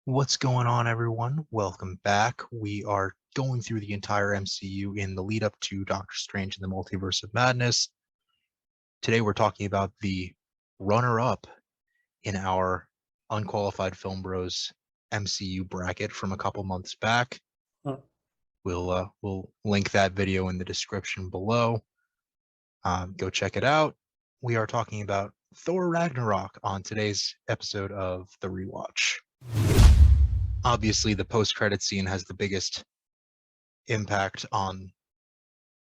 What's going on, everyone? Welcome back. We are going through the entire MCU in the lead up to Doctor Strange and the Multiverse of Madness. Today, we're talking about the runner-up in our Unqualified Filmbros MCU bracket from a couple months back. We'll link that video in the description below. Go check it out. We are talking about Thor Ragnarok on today's episode of The Rewatch. Obviously, the post-credit scene has the biggest impact on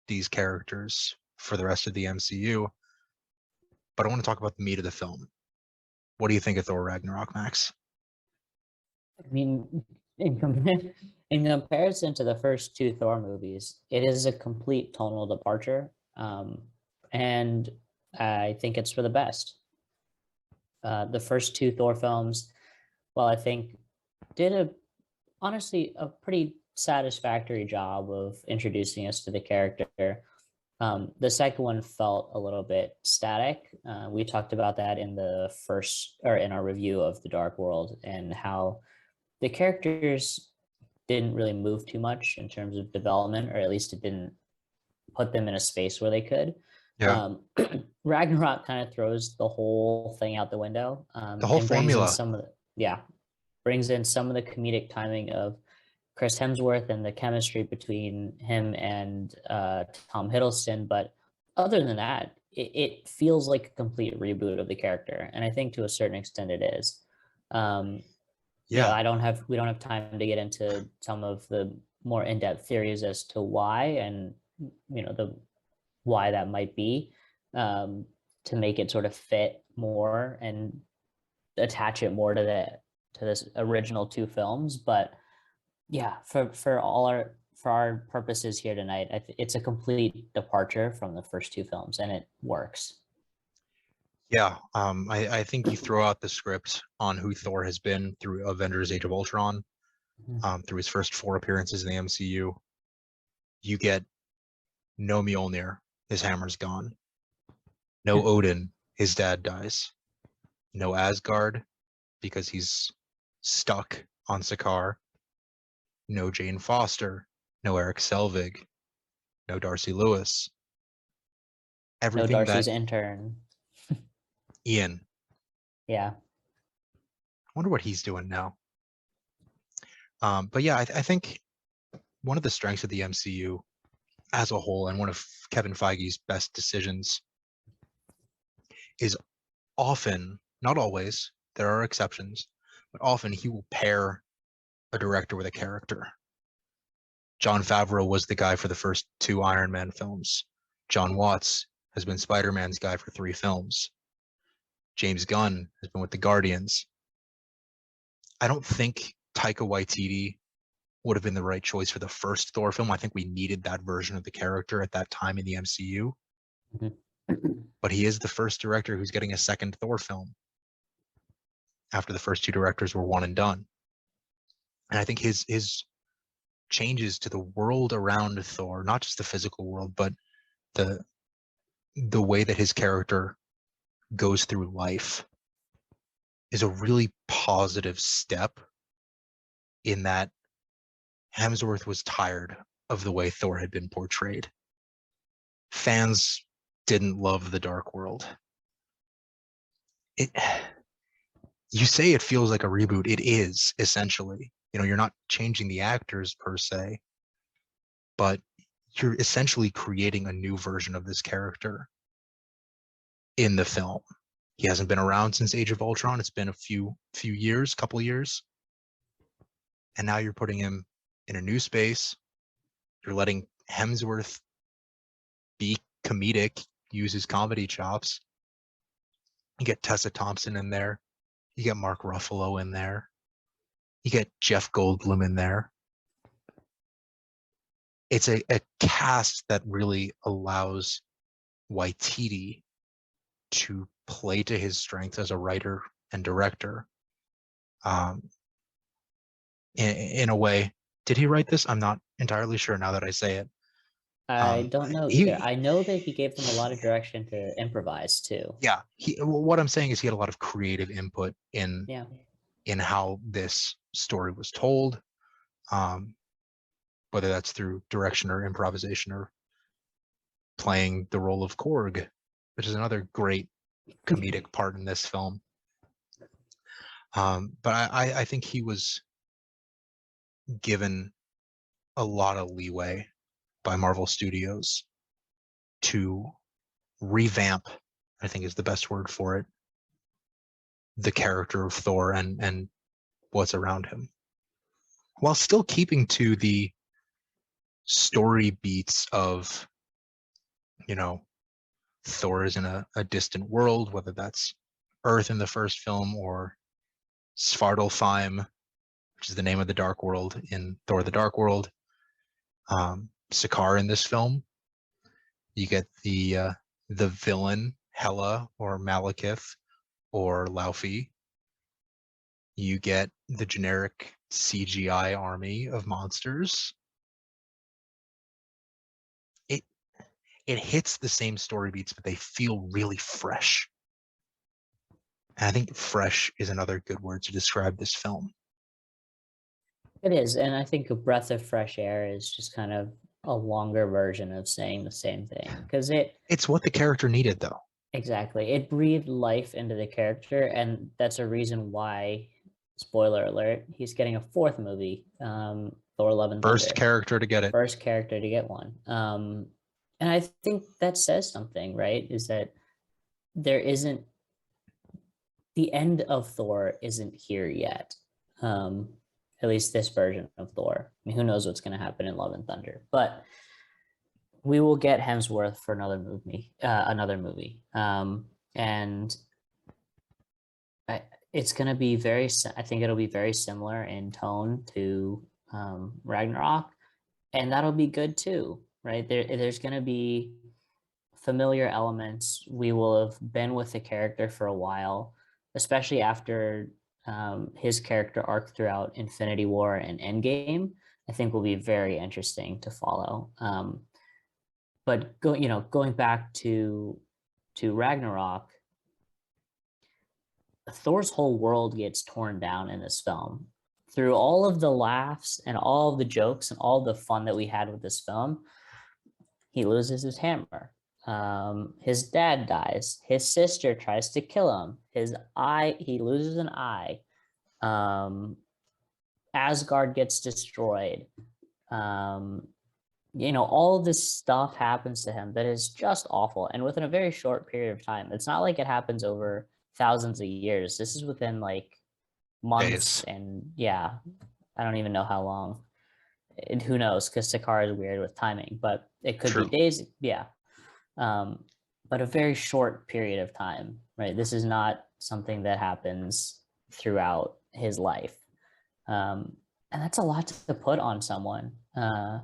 these characters for the rest of the MCU, but I want to talk about the meat of the film. What do you think of Thor Ragnarok, Max? I mean, in comparison to the first two Thor movies, it is a complete tonal departure, and I think it's for the best. The first two Thor films, well, I think did honestly a pretty satisfactory job of introducing us to the character. The second one felt a little bit static. We talked about that in the first, or in our review of The Dark World, and how the characters didn't really move too much in terms of development, or at least it didn't put them in a space where they could. Yeah. Ragnarok kind of throws the whole thing out the window. The whole and brings formula. in brings in some of the comedic timing of Chris Hemsworth and the chemistry between him and Tom Hiddleston. But other than that, it feels like a complete reboot of the character, and I think to a certain extent it is. We don't have time to get into some of the more in-depth theories as to why, and why that might be, to make it sort of fit more and attach it more to this original two films. But yeah, for our purposes here tonight, it's a complete departure from the first two films, and it works. Yeah, I think you throw out the script on who Thor has been through Avengers: Age of Ultron, through his first 4 appearances in the MCU. You get no Mjolnir, his hammer's gone. No Odin, his dad dies. No Asgard, because he's stuck on Sakaar. No Jane Foster. No Eric Selvig. No Darcy Lewis. Everything no Darcy's intern. Ian. Yeah. I wonder what he's doing now. But yeah, I think one of the strengths of the MCU as a whole, and one of Kevin Feige's best decisions, is often, not always, there are exceptions, but often he will pair a director with a character. Jon Favreau was the guy for the first 2 Iron Man films. John Watts has been Spider-Man's guy for 3 films. James Gunn has been with the Guardians. I don't think Taika Waititi would have been the right choice for the first Thor film. I think we needed that version of the character at that time in the MCU. But he is the first director who's getting a second Thor film after the first 2 directors were one and done. And I think his changes to the world around Thor, not just the physical world, but the way that his character goes through life, is a really positive step, in that Hemsworth was tired of the way Thor had been portrayed. Fans didn't love the Dark World. You say it feels like a reboot. It is, essentially. You're not changing the actors per se, but you're essentially creating a new version of this character in the film. He hasn't been around since Age of Ultron. It's been a few years, couple years. And now you're putting him in a new space. You're letting Hemsworth be comedic, use his comedy chops. You get Tessa Thompson in there. You get Mark Ruffalo in there. You get Jeff Goldblum in there. It's a cast that really allows Waititi to play to his strengths as a writer and director. In a way, did he write this? I'm not entirely sure now that I say it. I don't know either. I know that he gave them a lot of direction to improvise too. Yeah, what I'm saying is he had a lot of creative input in in how this story was told, whether that's through direction or improvisation or playing the role of Korg, which is another great comedic part in this film. But I think he was given a lot of leeway by Marvel Studios to revamp, I think is the best word for it, the character of Thor and what's around him, while still keeping to the story beats of, you know, Thor is in a distant world, whether that's Earth in the first film or Svartalfheim, which is the name of the Dark World in Thor: The Dark World. Sakaar in this film. You get the villain Hela or Malekith or Laufey. You get the generic CGI army of monsters. It hits the same story beats, but they feel really fresh. And I think fresh is another good word to describe this film. It is, and I think a breath of fresh air is just kind of a longer version of saying the same thing, because it's what the character needed, though. Exactly, it breathed life into the character, and that's a reason why, spoiler alert, he's getting a fourth movie, Thor: Love and Thunder. First character to get it. First character to get one. And I think that says something, right? Is that there isn't, the end of Thor isn't here yet. At least this version of Thor. I mean, who knows what's going to happen in Love and Thunder, but we will get Hemsworth for another movie. And it's going to be I think it'll be very similar in tone to Ragnarok, and that'll be good too, right? There's going to be familiar elements. We will have been with the character for a while, especially after his character arc throughout Infinity War and Endgame. I think will be very interesting to follow. But going back to Ragnarok, Thor's whole world gets torn down in this film. Through all of the laughs and all of the jokes and all the fun that we had with this film, he loses his hammer. His dad dies. His sister tries to kill him. He loses an eye. Asgard gets destroyed. All of this stuff happens to him that is just awful, and within a very short period of time. It's not like it happens over thousands of years. This is within like months. Days. And yeah, I don't even know how long. And who knows, because Sakaar is weird with timing, but it could be days. Yeah. But a very short period of time, right? This is not something that happens throughout his life. And that's a lot to put on someone. And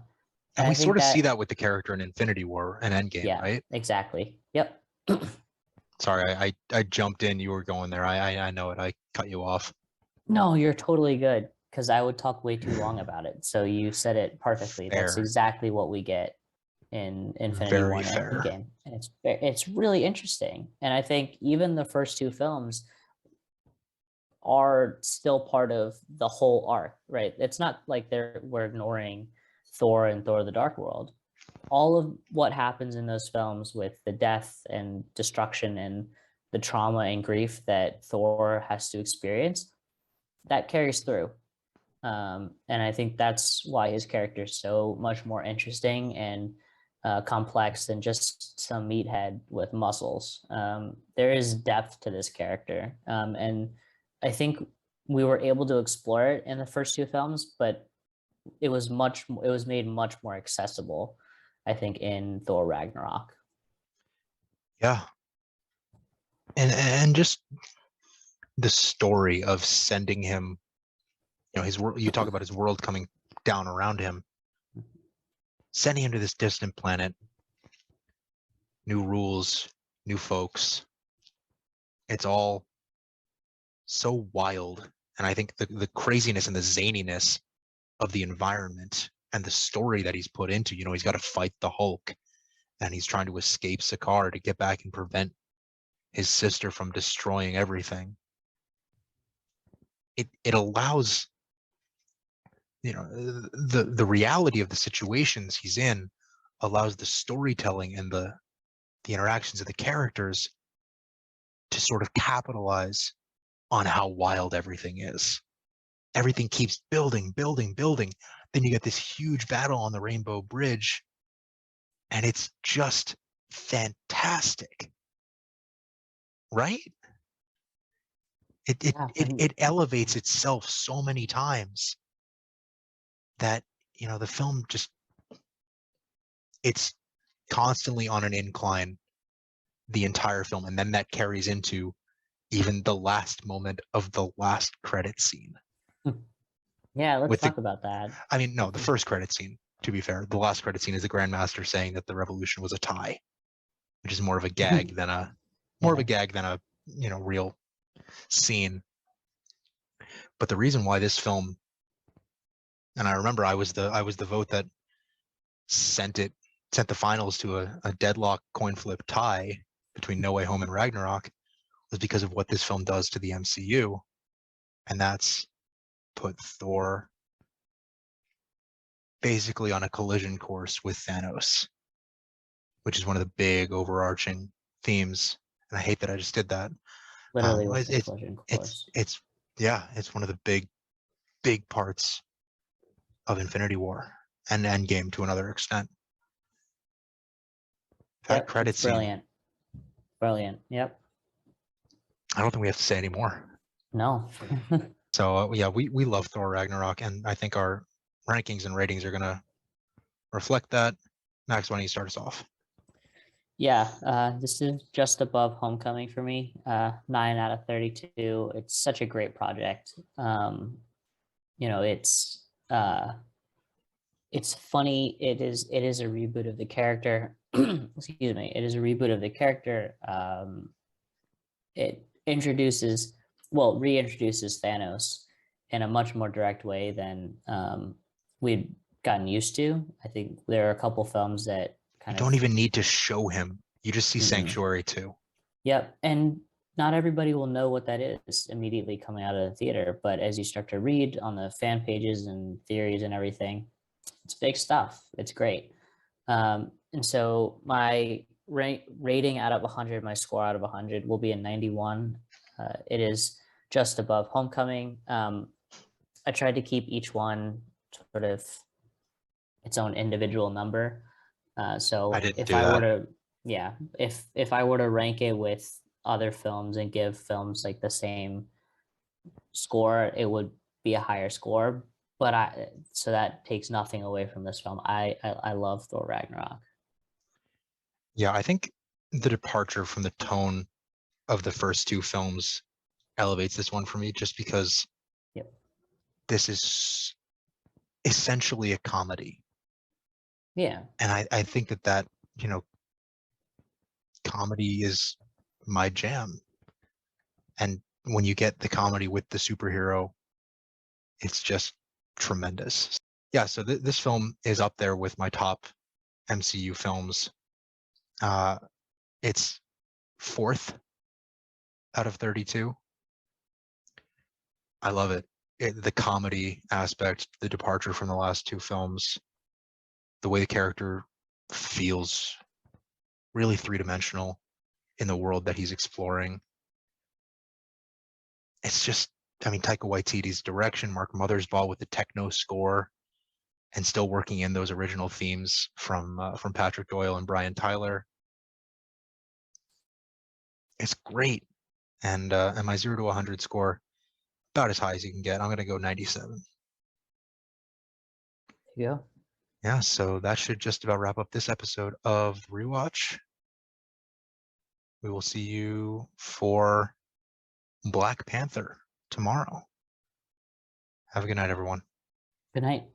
we sort of see that with the character in Infinity War and Endgame, right? Exactly. Yep. Sorry, I jumped in. You were going there. I know it. I cut you off. No, you're totally good, because I would talk way too long about it. So you said it perfectly. Fair. That's exactly what we get in Infinity War and Endgame. And it's really interesting. And I think even the first two films are still part of the whole arc, right? It's not like we're ignoring Thor and Thor: The Dark World. All of what happens in those films with the death and destruction and the trauma and grief that Thor has to experience, that carries through. And I think that's why his character is so much more interesting and complex than just some meathead with muscles. There is depth to this character. And I think we were able to explore it in the first two films, but it was made much more accessible, I think, in Thor Ragnarok. Yeah. And just the story of sending him, his world, you talk about his world coming down around him, sending him to this distant planet, new rules, new folks. It's all so wild. And I think the craziness and the zaniness of the environment and the story that he's put into, he's got to fight the Hulk, and he's trying to escape Sakaar to get back and prevent his sister from destroying everything. it allows, you know, the reality of the situations he's in allows the storytelling and the interactions of the characters to sort of capitalize on how wild everything is. Everything keeps building, building, building. Then you get this huge battle on the Rainbow Bridge, and it's just fantastic, right? Yeah, It elevates itself so many times that, you know, the film just, it's constantly on an incline the entire film, and then that carries into even the last moment of the last credit scene. yeah. Let's With the, talk about that. I mean, no, the first credit scene, to be fair. The last credit scene is the Grandmaster saying that the revolution was a tie, which is more of a gag than a you know, real scene. But the reason why this film, and I remember I was the vote that sent the finals to a deadlock coin flip tie between No Way Home and Ragnarok, was because of what this film does to the MCU, and that's put Thor basically on a collision course with Thanos, which is one of the big overarching themes. And I hate that I just did that. Literally with the It's collision it's course. it's yeah, it's one of the big parts of Infinity War and Endgame to another extent. That Yep, credit it's scene, brilliant. Brilliant. Yep. I don't think we have to say anymore. No. So yeah, we love Thor Ragnarok, and I think our rankings and ratings are gonna reflect that. Max, why don't you start us off? Yeah, this is just above Homecoming for me. 9 out of 32. It's such a great project. You know, it's funny. It is a reboot of the character. Excuse me. It is a reboot of the character. It reintroduces Thanos in a much more direct way than we'd gotten used to. I think there are a couple films that You kind of don't even need to show him. You just see mm-mm. Sanctuary too. Yep. And not everybody will know what that is immediately coming out of the theater. But as you start to read on the fan pages and theories and everything, it's big stuff. It's great. And so my rating out of 100, my score out of 100 will be a 91. It is just above Homecoming. I tried to keep each one sort of its own individual number. So I didn't if do I were that. to, yeah, if I were to rank it with other films and give films like the same score, it would be a higher score. But so that takes nothing away from this film. I love Thor Ragnarok. Yeah, I think the departure from the tone of the first two films elevates this one for me, just because Yep. this is essentially a comedy. Yeah. And I think that, you know, comedy is my jam. And when you get the comedy with the superhero, it's just tremendous. Yeah, so this film is up there with my top MCU films. It's fourth out of 32. I love it. The comedy aspect, the departure from the last two films, the way the character feels really three-dimensional in the world that he's exploring. It's just, I mean, Taika Waititi's direction, Mark Mothersbaugh with the techno score, and still working in those original themes from Patrick Doyle and Brian Tyler. It's great. And my 0 to 100 score, about as high as you can get. I'm going to go 97. Yeah. Yeah, so that should just about wrap up this episode of Rewatch. We will see you for Black Panther tomorrow. Have a good night, everyone. Good night.